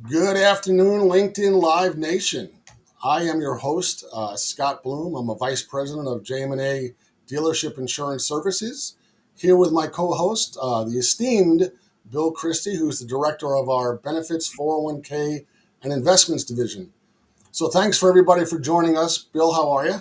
Good afternoon, LinkedIn Live Nation. I am your host, Scott Bloom. I'm a Vice President of JM&A Dealership Insurance Services. Here with my co-host, the esteemed Bill Christie, who's the Director of our Benefits, 401k, and Investments Division. So thanks for everybody for joining us. Bill, how are you?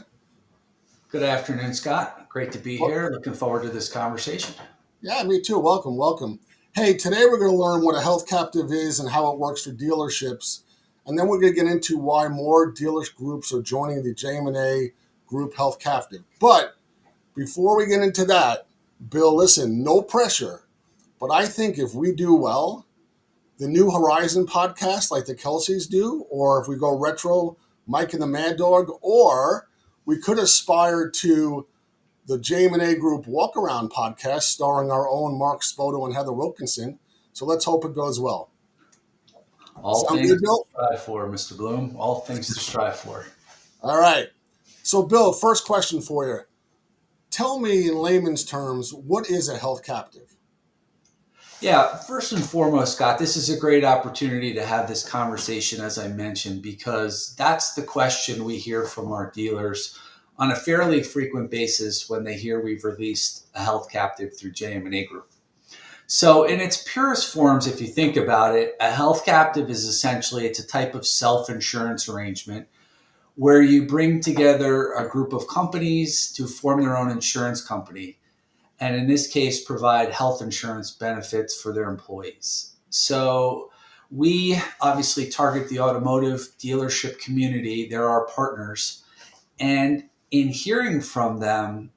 Good afternoon, Scott. Great to be Well, here. Looking forward to this conversation. yeah, me too. Welcome. Hey, today we're going to learn what a health captive is and how it works for dealerships. And then we're going to get into why more dealers groups are joining the JM&A Group Health Captive. But before we get into that, Bill, listen, no pressure. But I think if we do well, the New Horizon podcast like the Kelseys do, or if we go retro, Mike and the Mad Dog, or we could aspire to the JM&A Group Walk Around podcast starring our own Mark Spoto and Heather Wilkinson. So let's hope it goes well. All Sound things good, to Bill? strive for, Mr. Bloom. All things to strive for. All right. So, Bill, first question for you. Tell me in layman's terms, what is a health captive? Yeah, first and foremost, Scott, this is a great opportunity to have this conversation, as I mentioned, because that's the question we hear from our dealers on a fairly frequent basis when they hear we've released a health captive through JM&A Group. So, in its purest forms, if you think about it, a health captive is essentially it's a type of self-insurance arrangement where you bring together a group of companies to form their own insurance company, and in this case, provide health insurance benefits for their employees. So we obviously target the automotive dealership community. They're our partners. And in hearing from them,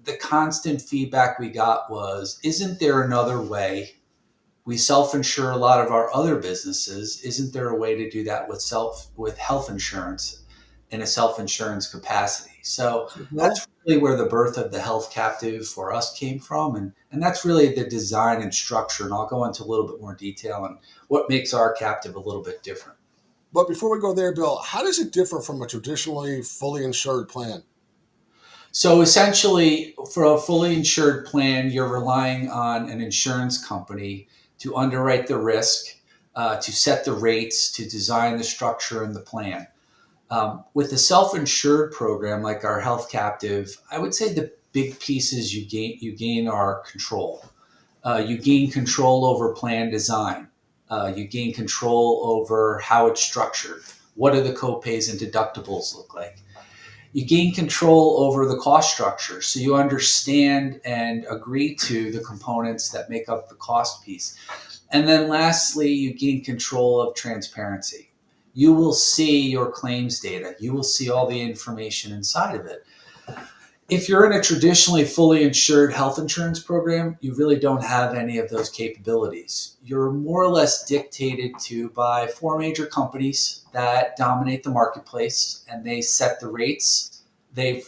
the constant feedback we got was, isn't there another way? We self-insure a lot of our other businesses. Isn't there a way to do that with health insurance in a self-insurance capacity? So So, Bill, that's really where the birth of the health captive for us came from. And that's really the design and structure. And I'll go into a little bit more detail on what makes our captive a little bit different. but before we go there, Bill, how does it differ from a traditionally fully insured plan? So essentially, for a fully insured plan, you're relying on an insurance company to underwrite the risk, to set the rates, to design the structure and the plan. With the self-insured program, like our health captive, I would say the big pieces you gain are control. You gain control over plan design. You gain control over how it's structured. What do the copays and deductibles look like? You gain control over the cost structure. So you understand and agree to the components that make up the cost piece. And then lastly, you gain control of transparency. You will see your claims data. You will see all the information inside of it. If you're in a traditionally fully insured health insurance program, you really don't have any of those capabilities. You're more or less dictated to by four major companies that dominate the marketplace, and they set the rates. They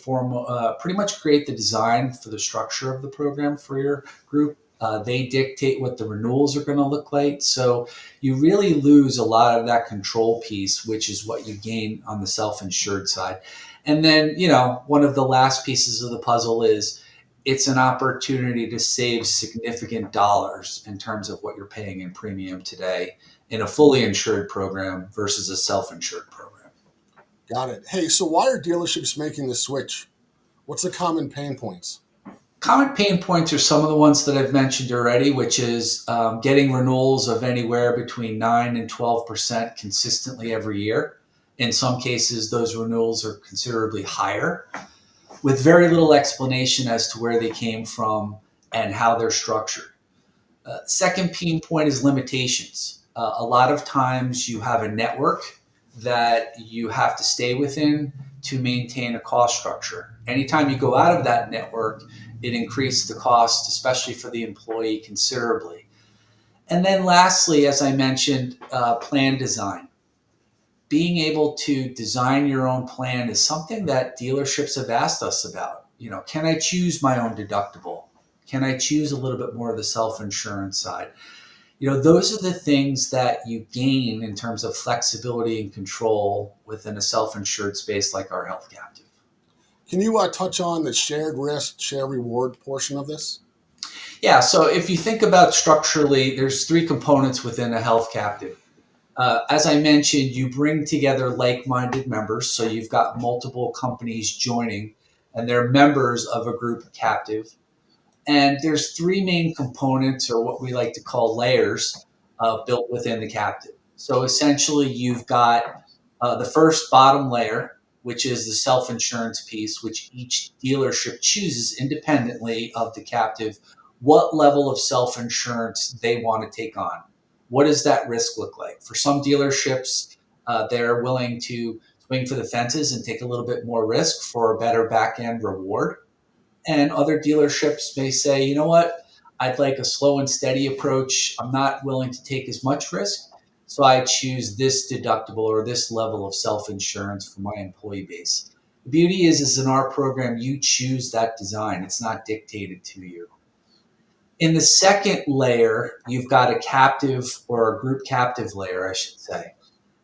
pretty much create the design for the structure of the program for your group. They dictate what the renewals are going to look like. So you really lose a lot of that control piece, which is what you gain on the self-insured side. And then, one of the last pieces of the puzzle is it's an opportunity to save significant dollars in terms of what you're paying in premium today in a fully insured program versus a self-insured program. Got it. Hey, so why are dealerships making the switch? What's the common pain points? Common pain points are some of the ones that I've mentioned already, which is getting renewals of anywhere between 9 and 12% consistently every year. In some cases, those renewals are considerably higher, with very little explanation as to where they came from and how they're structured. Second pain point is limitations. A lot of times you have a network that you have to stay within to maintain a cost structure. Anytime you go out of that network, it increases the cost, especially for the employee, considerably. And then lastly, as I mentioned, plan design. Being able to design your own plan is something that dealerships have asked us about. Can I choose my own deductible? Can I choose a little bit more of the self-insurance side? Those are the things that you gain in terms of flexibility and control within a self-insured space like our health captive. Can you touch on the shared risk, share reward portion of this? Yeah, so if you think about structurally, there's three components within a health captive. As I mentioned, you bring together like-minded members, so you've got multiple companies joining, and they're members of a group captive. And there's three main components, or what we like to call layers, built within the captive. So essentially, you've got the first bottom layer, which is the self-insurance piece, which each dealership chooses independently of the captive what level of self-insurance they want to take on. What does that risk look like? For some dealerships, they're willing to swing for the fences and take a little bit more risk for a better back-end reward. And other dealerships may say, you know what, I'd like a slow and steady approach. I'm not willing to take as much risk. So I choose this deductible or this level of self insurance for my employee base. The beauty is in our program, you choose that design, it's not dictated to you. In the second layer, you've got a captive or a group captive layer, I should say.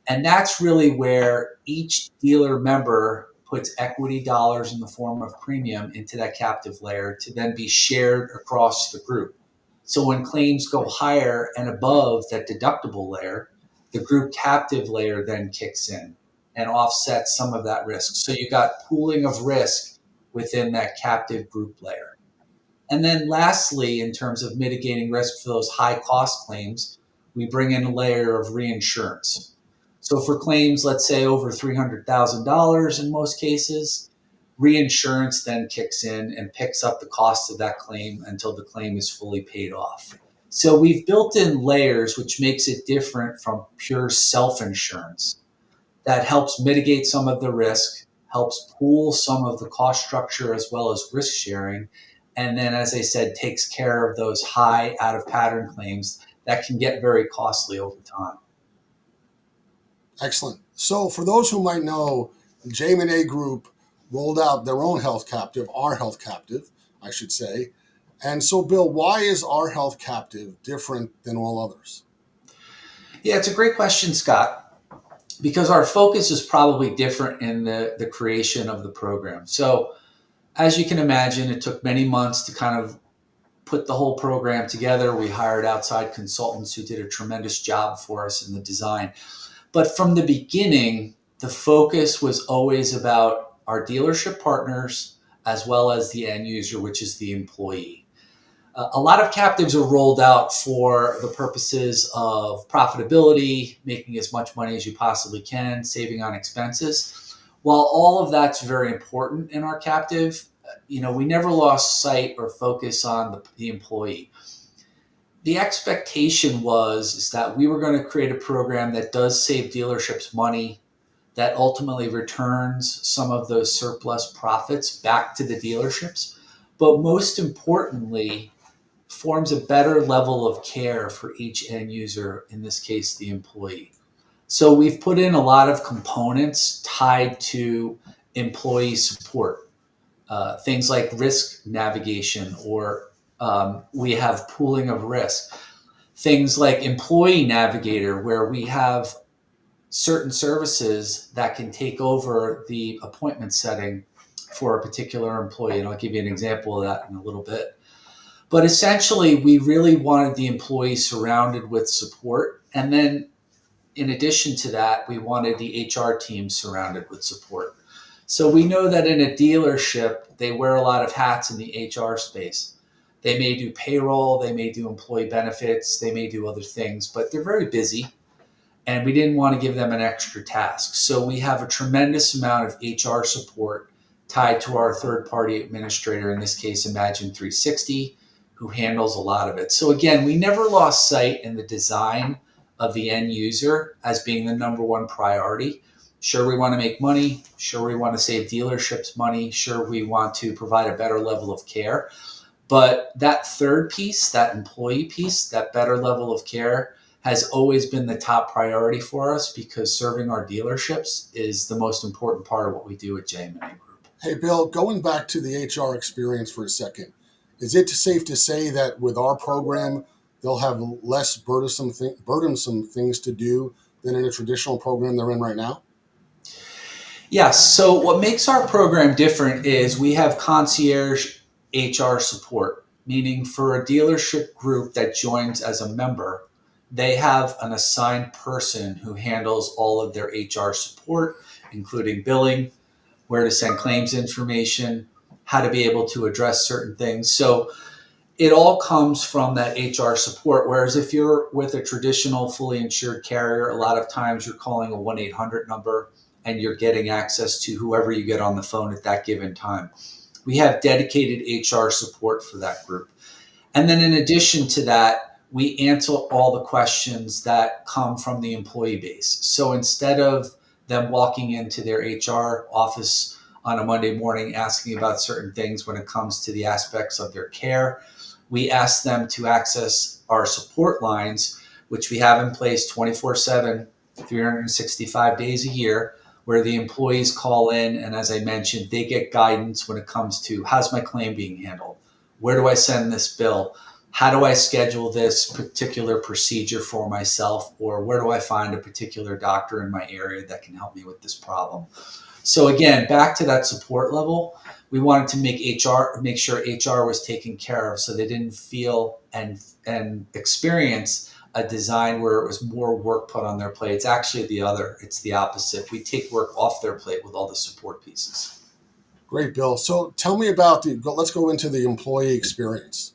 And that's really where each dealer member puts equity dollars in the form of premium into that captive layer to then be shared across the group. So when claims go higher and above that deductible layer, the group captive layer then kicks in and offsets some of that risk. So you got pooling of risk within that captive group layer. And then lastly, in terms of mitigating risk for those high cost claims, we bring in a layer of reinsurance. So for claims, let's say over $300,000 in most cases, reinsurance then kicks in and picks up the cost of that claim until the claim is fully paid off. So we've built in layers, which makes it different from pure self-insurance. That helps mitigate some of the risk, helps pool some of the cost structure as well as risk sharing. And then, as I said, takes care of those high out of pattern claims that can get very costly over time. Excellent. So for those who might know, JM&A Group rolled out their own health captive, our health captive, I should say. And so, Bill, why is our health captive different than all others? Yeah, it's a great question, Scott, because our focus is probably different in the creation of the program. So, as you can imagine, it took many months to kind of put the whole program together. We hired outside consultants who did a tremendous job for us in the design. But from the beginning, the focus was always about our dealership partners as well as the end user, which is the employee. A lot of captives are rolled out for the purposes of profitability, making as much money as you possibly can, saving on expenses. While all of that's very important in our captive, we never lost sight or focus on the employee. The expectation was is that we were going to create a program that does save dealerships money, that ultimately returns some of those surplus profits back to the dealerships, but most importantly, forms a better level of care for each end user, in this case, the employee. So we've put in a lot of components tied to employee support, things like risk navigation, or we have pooling of risk. Things like Employee Navigator, where we have certain services that can take over the appointment setting for a particular employee. And I'll give you an example of that in a little bit. But essentially, we really wanted the employee surrounded with support. And then, in addition to that, we wanted the HR team surrounded with support. So we know that in a dealership, they wear a lot of hats in the HR space. They may do payroll, they may do employee benefits, they may do other things, but they're very busy. And we didn't want to give them an extra task. So we have a tremendous amount of HR support tied to our third party administrator, in this case, Imagine 360, who handles a lot of it. So again, we never lost sight in the design of the end user as being the number one priority. Sure, we want to make money. Sure, we want to save dealerships money. Sure, we want to provide a better level of care. But that third piece, that employee piece, that better level of care, has always been the top priority for us because serving our dealerships is the most important part of what we do at JM&A Group. Hey, Bill, going back to the HR experience for a second, is it safe to say that with our program, they'll have less burdensome things to do than in a traditional program they're in right now? Yes. So what makes our program different is we have concierge HR support, meaning for a dealership group that joins as a member, they have an assigned person who handles all of their HR support, including billing, where to send claims information, how to be able to address certain things. So it all comes from that HR support. Whereas if you're with a traditional fully insured carrier, a lot of times you're calling a 1-800 number and you're getting access to whoever you get on the phone at that given time. We have dedicated HR support for that group. And then in addition to that, we answer all the questions that come from the employee base. So instead of them walking into their HR office on a Monday morning asking about certain things when it comes to the aspects of their care, we ask them to access our support lines, which we have in place 24/7, 365 days a year, where the employees call in. And as I mentioned, they get guidance when it comes to how's my claim being handled? Where do I send this bill? How do I schedule this particular procedure for myself? Or where do I find a particular doctor in my area that can help me with this problem? So again, back to that support level, we wanted to make sure HR was taken care of, so they didn't feel and experience a design where it was more work put on their plate. It's actually the other. It's the opposite. We take work off their plate with all the support pieces. Great, Bill. So tell me about let's go into the employee experience.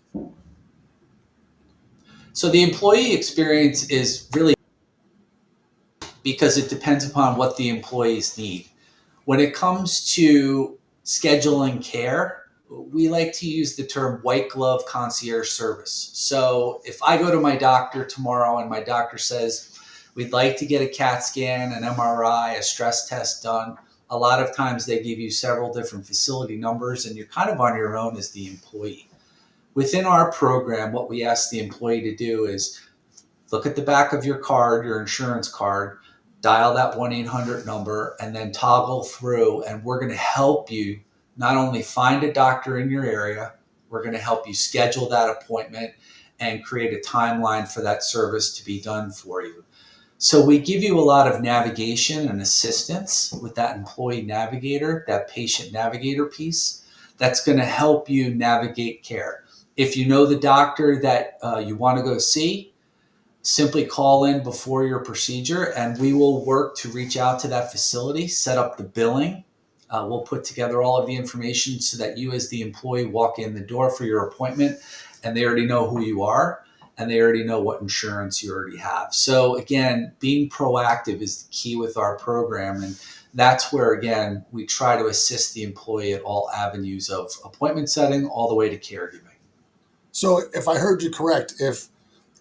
So the employee experience is really because it depends upon what the employees need. When it comes to scheduling care, we like to use the term white glove concierge service. So if I go to my doctor tomorrow and my doctor says, we'd like to get a CAT scan, an MRI, a stress test done, a lot of times they give you several different facility numbers and you're kind of on your own as the employee. Within our program, what we ask the employee to do is look at the back of your card, your insurance card, dial that 1-800 number, and then toggle through. And we're going to help you not only find a doctor in your area, we're going to help you schedule that appointment and create a timeline for that service to be done for you. So we give you a lot of navigation and assistance with that employee navigator, that patient navigator piece that's going to help you navigate care. If you know the doctor that you want to go see, simply call in before your procedure and we will work to reach out to that facility, set up the billing. We'll put together all of the information so that you as the employee walk in the door for your appointment and they already know who you are and they already know what insurance you already have. So again, being proactive is the key with our program. And that's where, again, we try to assist the employee at all avenues of appointment setting all the way to caregiving. So if I heard you correct, if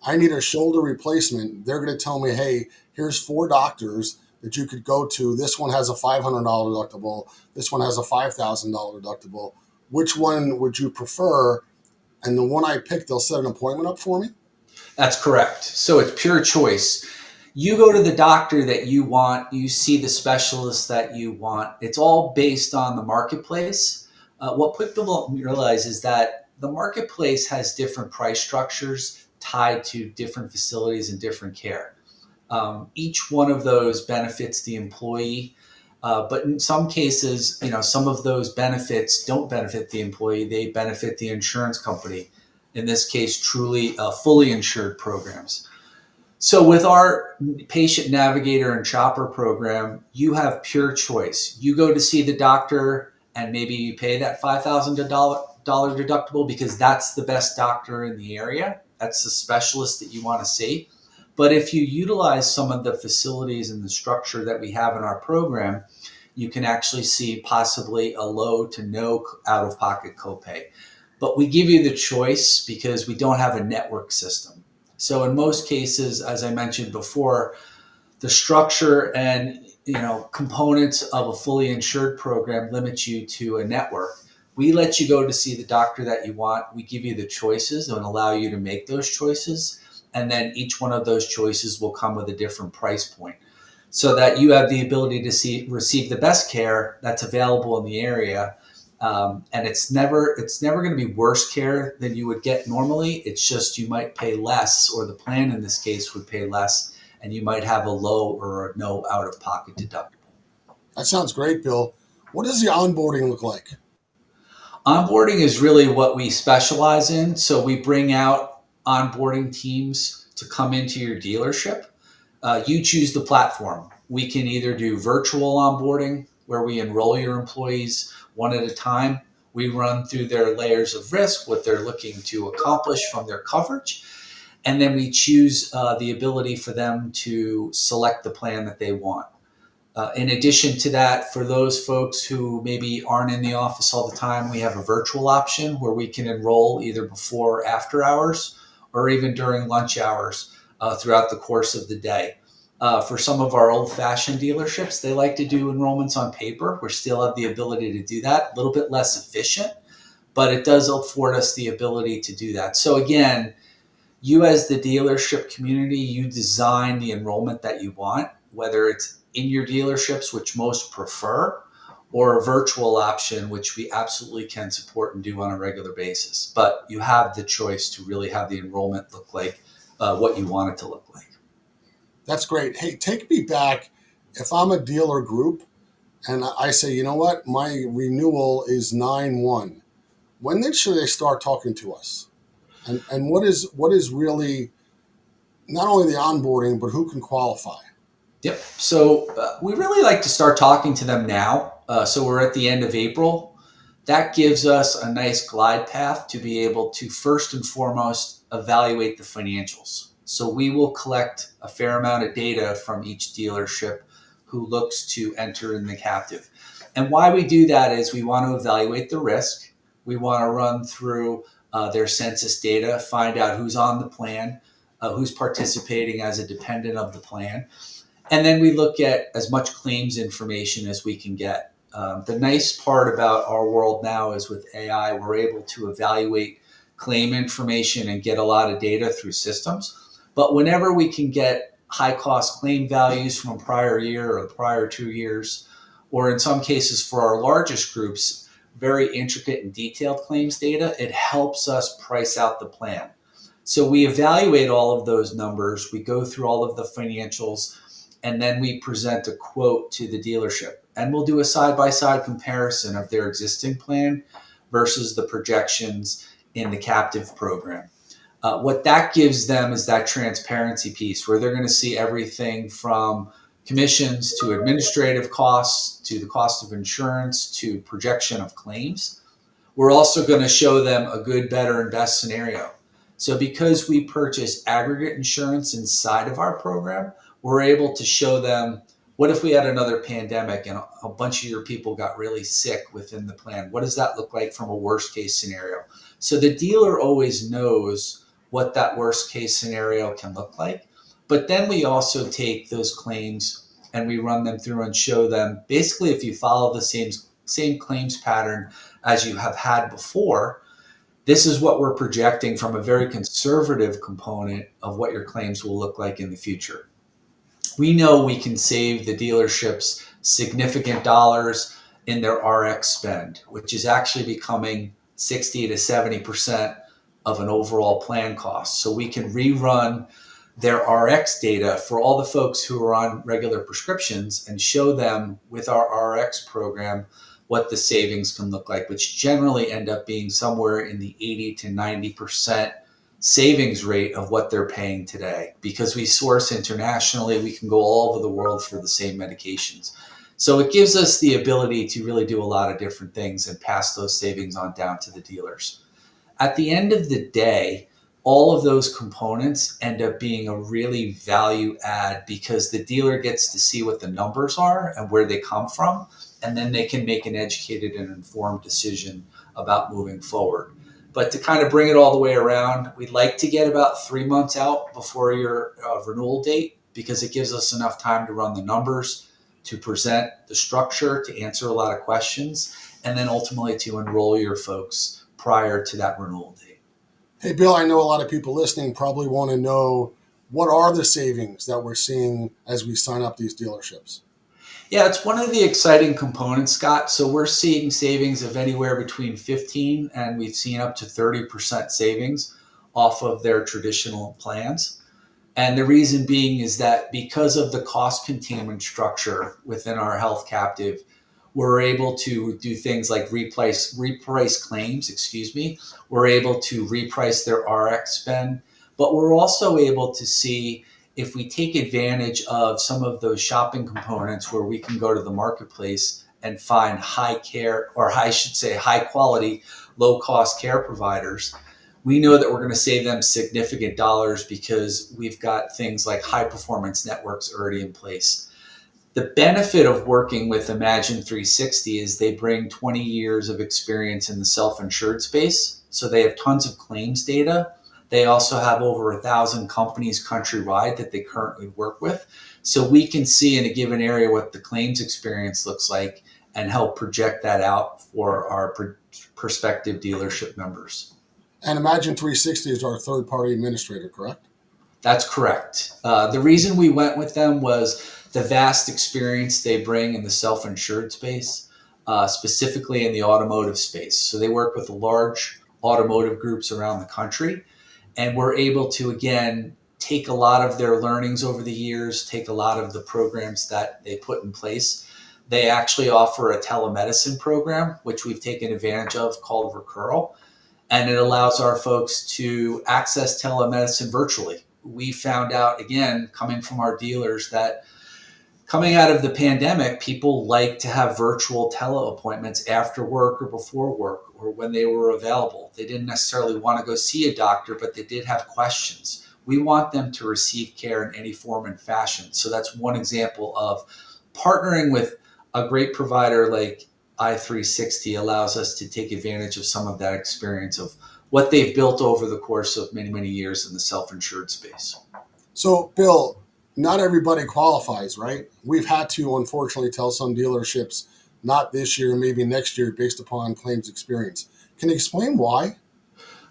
I need a shoulder replacement, they're going to tell me, hey, here's 4 doctors that you could go to. This one has a $500 deductible. This one has a $5,000 deductible. Which one would you prefer? And the one I pick, they'll set an appointment up for me? That's correct. So it's pure choice. You go to the doctor that you want, you see the specialist that you want. It's all based on the marketplace. What people don't realize is that the marketplace has different price structures tied to different facilities and different care. Each one of those benefits the employee, but in some cases, some of those benefits don't benefit the employee; they benefit the insurance company. In this case, truly fully insured programs. So with our patient navigator and shopper program, you have pure choice. You go to see the doctor and maybe you pay that $5,000 deductible because that's the best doctor in the area. That's the specialist that you want to see. But if you utilize some of the facilities and the structure that we have in our program, you can actually see possibly a low to no out-of-pocket copay. But we give you the choice because we don't have a network system. So in most cases, as I mentioned before, the structure and components of a fully insured program limits you to a network. We let you go to see the doctor that you want. We give you the choices and allow you to make those choices. And then each one of those choices will come with a different price point so that you have the ability to receive the best care that's available in the area. And it's never going to be worse care than you would get normally. It's just you might pay less, or the plan in this case would pay less, and you might have a low or a no out-of-pocket deductible. That sounds great, Bill. What does the onboarding look like? Onboarding is really what we specialize in. So we bring out onboarding teams to come into your dealership, you choose the platform. We can either do virtual onboarding, where we enroll your employees one at a time. We run through their layers of risk, what they're looking to accomplish from their coverage, and then we choose the ability for them to select the plan that they want. In addition to that, for those folks who maybe aren't in the office all the time, we have a virtual option where we can enroll either before or after hours or even during lunch hours throughout the course of the day. For some of our old fashioned dealerships, they like to do enrollments on paper. We still have the ability to do that, a little bit less efficient, but it does afford us the ability to do that. So, again, you as the dealership community, you design the enrollment that you want, whether it's in your dealerships, which most prefer, or a virtual option, which we absolutely can support and do on a regular basis. But you have the choice to really have the enrollment look like what you want it to look like. That's great. Hey, take me back. If I'm a dealer group and I say, you know what, my renewal is 9/1, when then should they start talking to us? And what is really not only the onboarding, but who can qualify? Yep. So we really like to start talking to them now. So we're at the end of April. That gives us a nice glide path to be able to first and foremost evaluate the financials. So we will collect a fair amount of data from each dealership who looks to enter in the captive. And why we do that is we want to evaluate the risk. We want to run through their census data, find out who's on the plan, who's participating as a dependent of the plan, and then we look at as much claims information as we can get. The nice part about our world now is with AI, we're able to evaluate claim information and get a lot of data through systems. But whenever we can get high cost claim values from a prior year or the prior 2 years, or in some cases for our largest groups, very intricate and detailed claims data, it helps us price out the plan. So we evaluate all of those numbers, we go through all of the financials, and then we present a quote to the dealership. And we'll do a side by side comparison of their existing plan versus the projections in the captive program. What that gives them is that transparency piece where they're going to see everything from commissions to administrative costs to the cost of insurance to projection of claims. We're also going to show them a good, better, and best scenario. So because we purchase aggregate insurance inside of our program, we're able to show them, what if we had another pandemic and a bunch of your people got really sick within the plan? What does that look like from a worst case scenario? So the dealer always knows what that worst case scenario can look like. But then we also take those claims and we run them through and show them, basically, if you follow the same claims pattern as you have had before, this is what we're projecting from a very conservative component of what your claims will look like in the future. We know we can save the dealerships significant dollars in their RX spend, which is actually becoming 60 to 70% of an overall plan cost. So we can rerun their RX data for all the folks who are on regular prescriptions and show them with our RX program what the savings can look like, which generally end up being somewhere in the 80 to 90% savings rate of what they're paying today. Because we source internationally, we can go all over the world for the same medications. So it gives us the ability to really do a lot of different things and pass those savings on down to the dealers. At the end of the day, all of those components end up being a really value add because the dealer gets to see what the numbers are and where they come from, and then they can make an educated and informed decision about moving forward. But to kind of bring it all the way around, we'd like to get about 3 months out before your renewal date because it gives us enough time to run the numbers, to present the structure, to answer a lot of questions, and then ultimately to enroll your folks prior to that renewal date. Hey, Bill, I know a lot of people listening probably want to know what are the savings that we're seeing as we sign up these dealerships? Yeah, it's one of the exciting components, Scott. So we're seeing savings of anywhere between 15 and we've seen up to 30% savings off of their traditional plans. And the reason being is that because of the cost containment structure within our health captive, we're able to do things like reprice claims, We're able to reprice their RX spend. But we're also able to see if we take advantage of some of those shopping components where we can go to the marketplace and find high care, or I should say high quality, low cost care providers. We know that we're going to save them significant dollars because we've got things like high performance networks already in place. The benefit of working with Imagine 360 is they bring 20 years of experience in the self-insured space. So they have tons of claims data. They also have over 1,000 companies countrywide that they currently work with. So we can see in a given area what the claims experience looks like and help project that out for our prospective dealership members. And Imagine 360 is our third party administrator, correct? That's correct. The reason we went with them was the vast experience they bring in the self-insured space, specifically in the automotive space. So they work with large automotive groups around the country, and we're able to, again, take a lot of their learnings over the years, take a lot of the programs that they put in place. They actually offer a telemedicine program, which we've taken advantage of, called Recurl, and it allows our folks to access telemedicine virtually. We found out, again, coming from our dealers, that coming out of the pandemic, people like to have virtual tele appointments after work or before work or when they were available. They didn't necessarily want to go see a doctor, but they did have questions. We want them to receive care in any form and fashion. So that's one example of partnering with a great provider like i360 allows us to take advantage of some of that experience of what they've built over the course of many, many years in the self-insured space. So, Bill, not everybody qualifies, right? We've had to, unfortunately, tell some dealerships not this year, maybe next year, based upon claims experience. Can you explain why?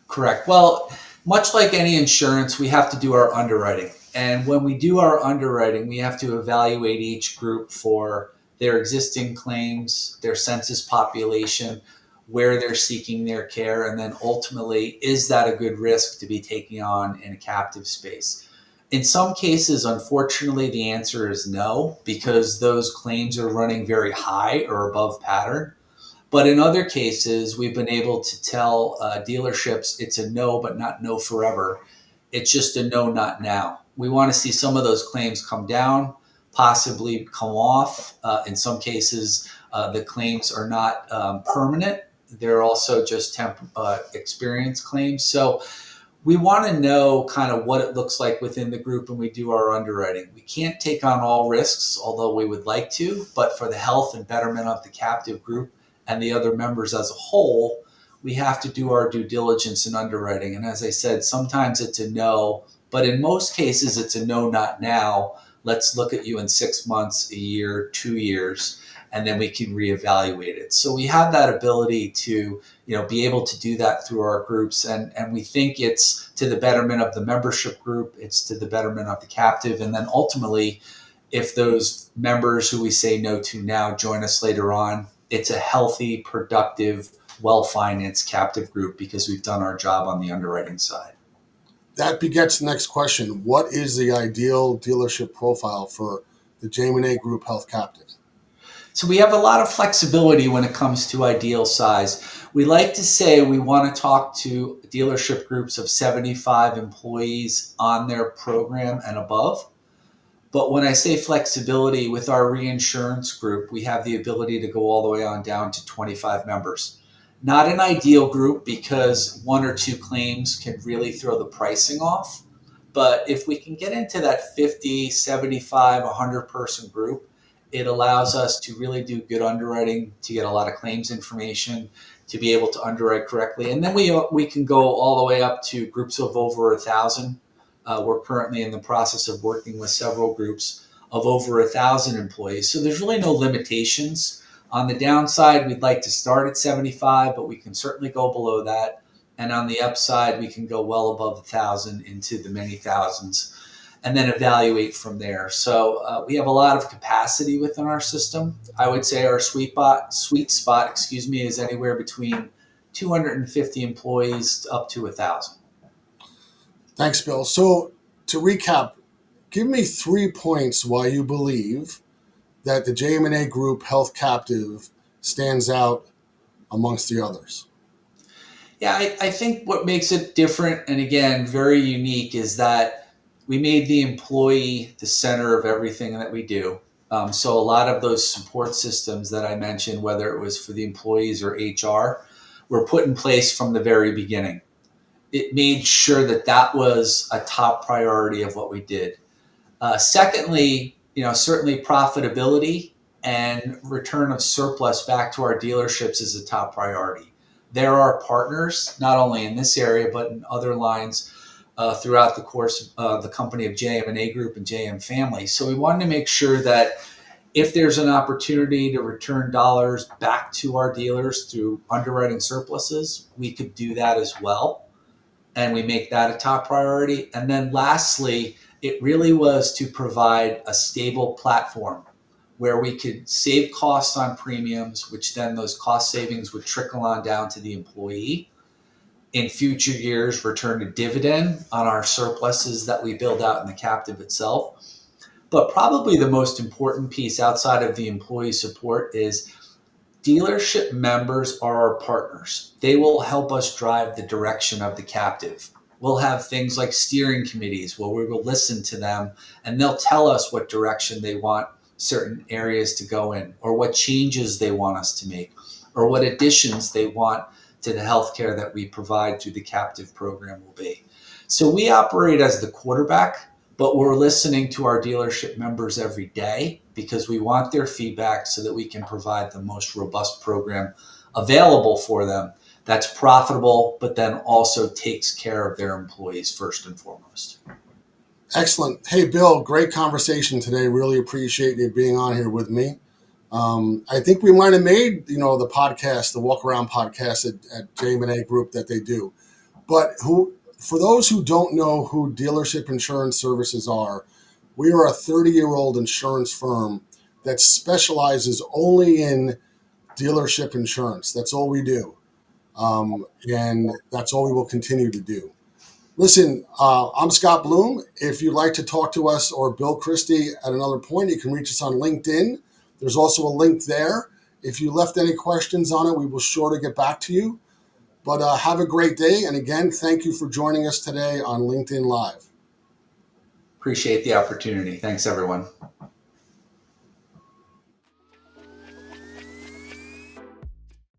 Correct. Well, much like any insurance, we have to do our underwriting. And when we do our underwriting, we have to evaluate each group for their existing claims, their census population, where they're seeking their care, and then ultimately, is that a good risk to be taking on in a captive space? In some cases, unfortunately, the answer is no, because those claims are running very high or above pattern. But in other cases, we've been able to tell dealerships it's a no, but not no forever. It's just a no, not now. We want to see some of those claims come down, possibly come off. In some cases, the claims are not permanent. They're also just experience claims. So we want to know kind of what it looks like within the group when we do our underwriting. We can't take on all risks, although we would like to, but for the health and betterment of the captive group and the other members as a whole, we have to do our due diligence in underwriting. And as I said, sometimes it's a no, but in most cases, it's a no, not now. Let's look at you in 6 months, a year, 2 years, and then we can reevaluate it. So we have that ability to be able to do that through our groups, and we think it's to the betterment of the membership group, it's to the betterment of the captive, and then ultimately, if those members who we say no to now join us later on, it's a healthy, productive, well-financed captive group because we've done our job on the underwriting side. That begets the next question. What is the ideal dealership profile for the JM&A Group Health Captive? So we have a lot of flexibility when it comes to ideal size. We like to say we want to talk to dealership groups of 75 employees on their program and above. But when I say flexibility, with our reinsurance group, we have the ability to go all the way on down to 25 members. Not an ideal group because one or two claims can really throw the pricing off. But if we can get into that 50, 75, 100 person group, it allows us to really do good underwriting, to get a lot of claims information, to be able to underwrite correctly. And then we can go all the way up to groups of over 1,000. We're currently in the process of working with several groups of over 1,000 employees. So there's really no limitations. On the downside, we'd like to start at 75, but we can certainly go below that. And on the upside, we can go well above 1,000 into the many thousands and then evaluate from there. So we have a lot of capacity within our system. I would say our sweet spot, is anywhere between 250 employees up to 1,000. Thanks, Bill. So to recap, give me 3 points why you believe that the JM&A Group Health Captive stands out amongst the others. Yeah, I think what makes it different and again very unique is that we made the employee the center of everything that we do. So a lot of those support systems that I mentioned, whether it was for the employees or HR, were put in place from the very beginning. It made sure that that was a top priority of what we did. Secondly, certainly profitability and return of surplus back to our dealerships is a top priority. They're our partners, not only in this area, but in other lines throughout the course of the company of JM&A Group and JM Family. So we wanted to make sure that if there's an opportunity to return dollars back to our dealers through underwriting surpluses, we could do that as well, and we make that a top priority. And then lastly, it really was to provide a stable platform where we could save costs on premiums, which then those cost savings would trickle on down to the employee. In future years, return a dividend on our surpluses that we build out in the captive itself. But probably the most important piece outside of the employee support is dealership members are our partners. They will help us drive the direction of the captive. We'll have things like steering committees where we will listen to them and they'll tell us what direction they want certain areas to go in, or what changes they want us to make, or what additions they want to the healthcare that we provide through the captive program will be. So we operate as the quarterback, but we're listening to our dealership members every day because we want their feedback so that we can provide the most robust program available for them that's profitable, but then also takes care of their employees first and foremost. Excellent. Hey, Bill, great conversation today. Really appreciate you being on here with me. I think we might have made, the podcast, the walk around podcast at JM&A Group that they do. But for those who don't know who dealership insurance services are, we are a 30-year-old insurance firm that specializes only in dealership insurance. That's all we do. And that's all we will continue to do. Listen, I'm Scott Bloom. If you'd like to talk to us or Bill Christie at another point, you can reach us on LinkedIn. There's also a link there. If you left any questions on it, we will sure to get back to you. But have a great day. And again, thank you for joining us today on LinkedIn Live. Appreciate the opportunity. Thanks, everyone.